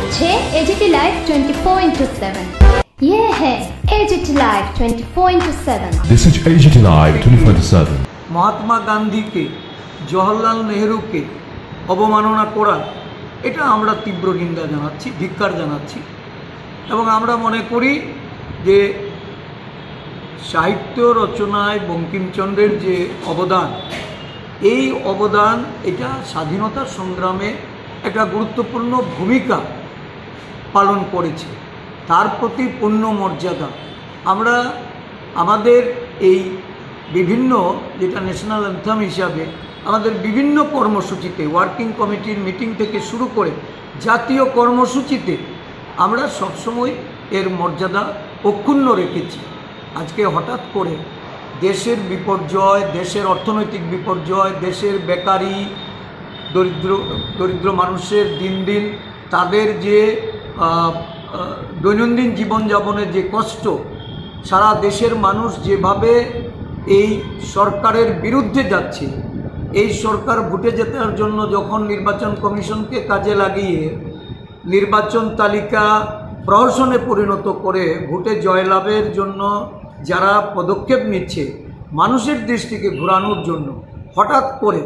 করছে AGT live 24/7। ये है AGT live 24/7। This is AGT live 24/7। Mahatma গান্ধীকে জওহরলাল নেহরুকে অবমাননা করা এটা আমরা তীব্র নিন্দা জানাচ্ছি, ধিক্কার জানাচ্ছি এবং আমরা মনে করি যে সাহিত্য রচনায় বঙ্কিমচন্দ্রের যে অবদান, এই অবদান এটা স্বাধীনতা সংগ্রামে একটা গুরুত্বপূর্ণ ভূমিকা পালন করেছে, তার প্রতি পূর্ণ মর্যাদা আমরা আমাদের এই বিভিন্ন যেটা ন্যাশনাল অ্যান্থেম হিসাবে আমাদের বিভিন্ন কর্মসূচিতে ওয়ার্কিং কমিটির মিটিং থেকে শুরু করে জাতীয় কর্মসূচিতে আমরা সবসময় এর মর্যাদা অক্ষুণ্ণ রেখেছি। আজকে হঠাৎ করে দেশের বিপর্যয়, দেশের অর্থনৈতিক বিপর্যয়, দেশের বেকারি, দরিদ্র মানুষের দিন দিন তাদের যে দৈনন্দিন জীবনযাপনের যে কষ্ট, সারা দেশের মানুষ যেভাবে এই সরকারের বিরুদ্ধে যাচ্ছে, এই সরকার ভোটে জেতার জন্য যখন নির্বাচন কমিশনকে কাজে লাগিয়ে নির্বাচন তালিকা প্রহসনে পরিণত করে ভোটে জয়লাভের জন্য যারা পদক্ষেপ নিচ্ছে মানুষের দৃষ্টিকে ঘোরানোর জন্য, হঠাৎ করে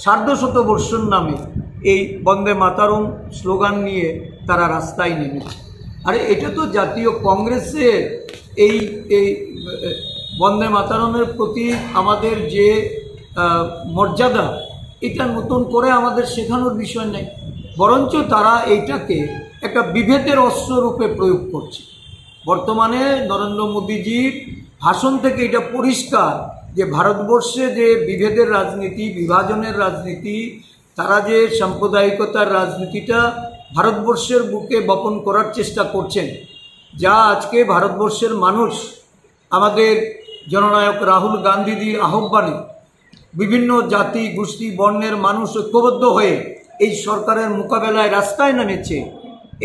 সার্ধশতবর্ষর নামে এই বন্দে মাতরম স্লোগান নিয়ে তারা রাস্তায় নেমেছে। আরে এটা তো জাতীয় কংগ্রেসের এই বন্দে মাতরমের প্রতি আমাদের যে মর্যাদা, এটা নতুন করে আমাদের শেখানোর বিষয় নেই, বরঞ্চ তারা এইটাকে একটা বিভেদের অস্ত্ররূপে প্রয়োগ করছে। বর্তমানে নরেন্দ্র মোদীজির ভাষণ থেকে এটা পরিষ্কার যে ভারতবর্ষে যে বিভেদের রাজনীতি, বিভাজনের রাজনীতি, তারা যে সাম্প্রদায়িকতার রাজনীতিটা ভারতবর্ষের বুকে বপন করার চেষ্টা করছেন, যা আজকে ভারতবর্ষের মানুষ আমাদের জননায়ক রাহুল গান্ধীজির আহ্বানে বিভিন্ন জাতি গোষ্ঠী বর্ণের মানুষ ঐক্যবদ্ধ হয়ে এই সরকারের মোকাবেলায় রাস্তায় নেমেছে,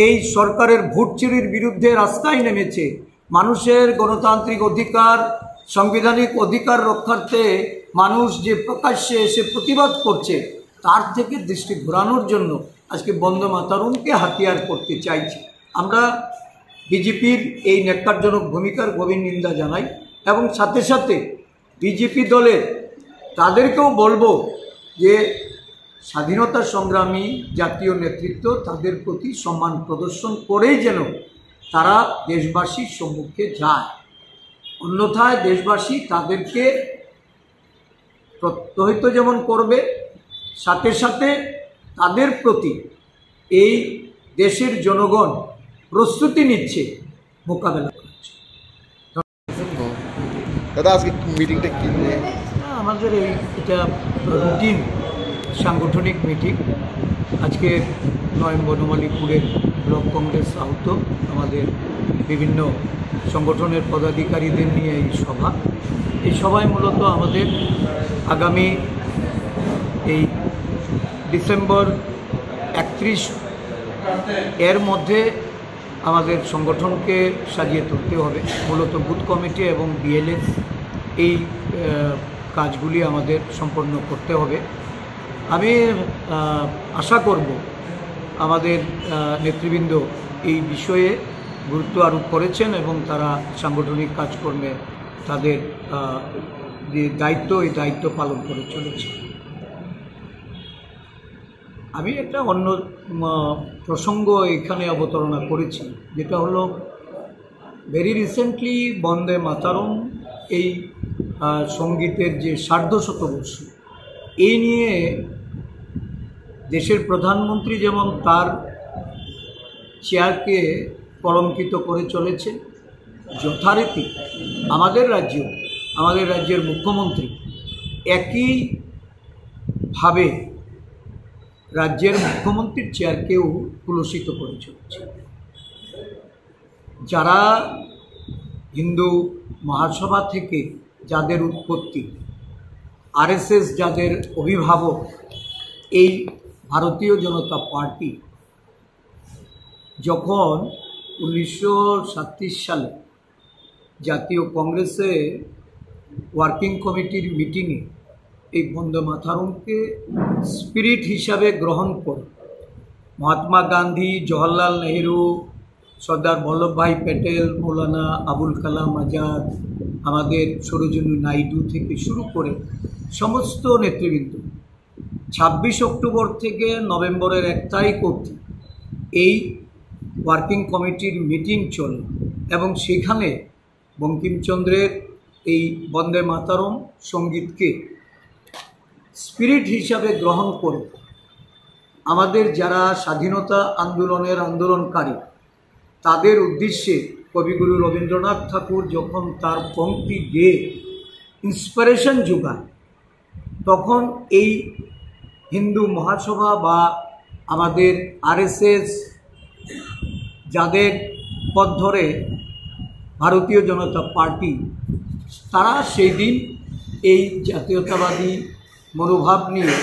এই সরকারের ভোট চুরির বিরুদ্ধে রাস্তায় নেমেছে, মানুষের গণতান্ত্রিক অধিকার, সাংবিধানিক অধিকার রক্ষার্থে মানুষ যে প্রকাশ্যে এসে প্রতিবাদ করছে, তার থেকে দৃষ্টি ঘোরানোর জন্য আজকে বন্দে মাতরমকে হাতিয়ার করতে চাইছে। আমরা বিজেপির এই ন্যাক্কারজনক ভূমিকার গভীর নিন্দা জানাই এবং সাথে সাথে বিজেপি দলের তাদেরকেও বলবো যে স্বাধীনতা সংগ্রামী জাতীয় নেতৃত্ব, তাদের প্রতি সম্মান প্রদর্শন করেই যেন তারা দেশবাসীর সম্মুখে যায়, অন্যথায় দেশবাসী তাদেরকে প্রত্যহিত যেমন করবে, সাথে সাথে তাদের প্রতি এই দেশের জনগণ প্রস্তুতি নিচ্ছে মোকাবেলা করছে। দাদা আজকে মিটিংটা কি? আমাদের এটা রুটিন সাংগঠনিক মিটিং। আজকে বনমালীপুরের ব্লক কংগ্রেস আহত আমাদের বিভিন্ন সংগঠনের পদাধিকারীদের নিয়ে এই সভায় মূলত আমাদের আগামী এই ডিসেম্বর 31 এর মধ্যে আমাদের সংগঠনকে সাজিয়ে তুলতে হবে। মূলত বুথ কমিটি এবং বিএলএস এই কাজগুলি আমাদের সম্পন্ন করতে হবে। আমি আশা করব আমাদের নেতৃবৃন্দ এই বিষয়ে গুরুত্ব আরোপ করেছেন এবং তারা সাংগঠনিক কাজকর্মে তাদের যে দায়িত্ব, এই দায়িত্ব পালন করে চলেছে। আমি একটা অন্য প্রসঙ্গ এখানে অবতারণা করেছি, যেটা হলো ভেরি রিসেন্টলি বন্দে মাতরম এই সঙ্গীতের যে সার্ধশতবর্ষ, এই নিয়ে দেশের প্রধানমন্ত্রী যেমন তার চেয়ারকে কলঙ্কিত করে চলেছে, যথারীতি আমাদের রাজ্যের মুখ্যমন্ত্রী একইভাবে রাজ্যের মুখ্যমন্ত্রীর চেয়ারকেও কুলসিত করে চলেছে। যারা হিন্দু মহাসভা থেকে যাদের উৎপত্তি, আরএসএস যাদের অভিভাবক, এই ভারতীয় জনতা পার্টি যখন 1937 সালে জাতীয় কংগ্রেসে ওয়ার্কিং কমিটির মিটিংয়ে এই বন্দে মাতরমকে স্পিরিট হিসাবে গ্রহণ করে মহাত্মা গান্ধী, জওহরলাল নেহেরু, সর্দার বল্লভভাই প্যাটেল, মৌলানা আবুল কালাম আজাদ, আমাদের সরোজিনী নাইডু থেকে শুরু করে সমস্ত নেতৃবৃন্দ 26 অক্টোবর থেকে নভেম্বরের 1 তারিখ অবধি এই ওয়ার্কিং কমিটির মিটিং চলে এবং সেখানে বঙ্কিমচন্দ্রের এই বন্দে মাতরম সঙ্গীতকে স্পিরিট হিসাবে গ্রহণ করে আমাদের যারা স্বাধীনতা আন্দোলনের আন্দোলনকারী তাদের উদ্দেশ্যে কবিগুরু রবীন্দ্রনাথ ঠাকুর যখন তার পংক্তি গেয়ে ইন্সপিরেশন যোগায়, তখন এই হিন্দু মহাসভা বা আমাদের আরএসএস যাদের পথ ধরে ভারতীয় জনতা পার্টি, তারা সেই দিন এই জাতীয়তাবাদী মনোভাব নিয়ে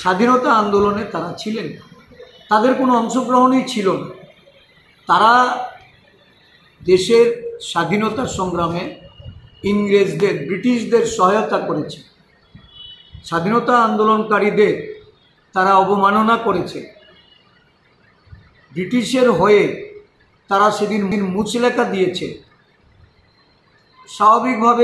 স্বাধীনতা আন্দোলনে তারা ছিলেন, তাদের কোনো অংশগ্রহণই ছিল না। তারা দেশের স্বাধীনতা সংগ্রামে ইংরেজদের, ব্রিটিশদের সহায়তা করেছে, স্বাধীনতা আন্দোলনকারীদের তারা অবমাননা করেছে, ব্রিটিশের হয়ে তারা সেদিন মুচলেখা দিয়েছে। স্বাভাবিকভাবে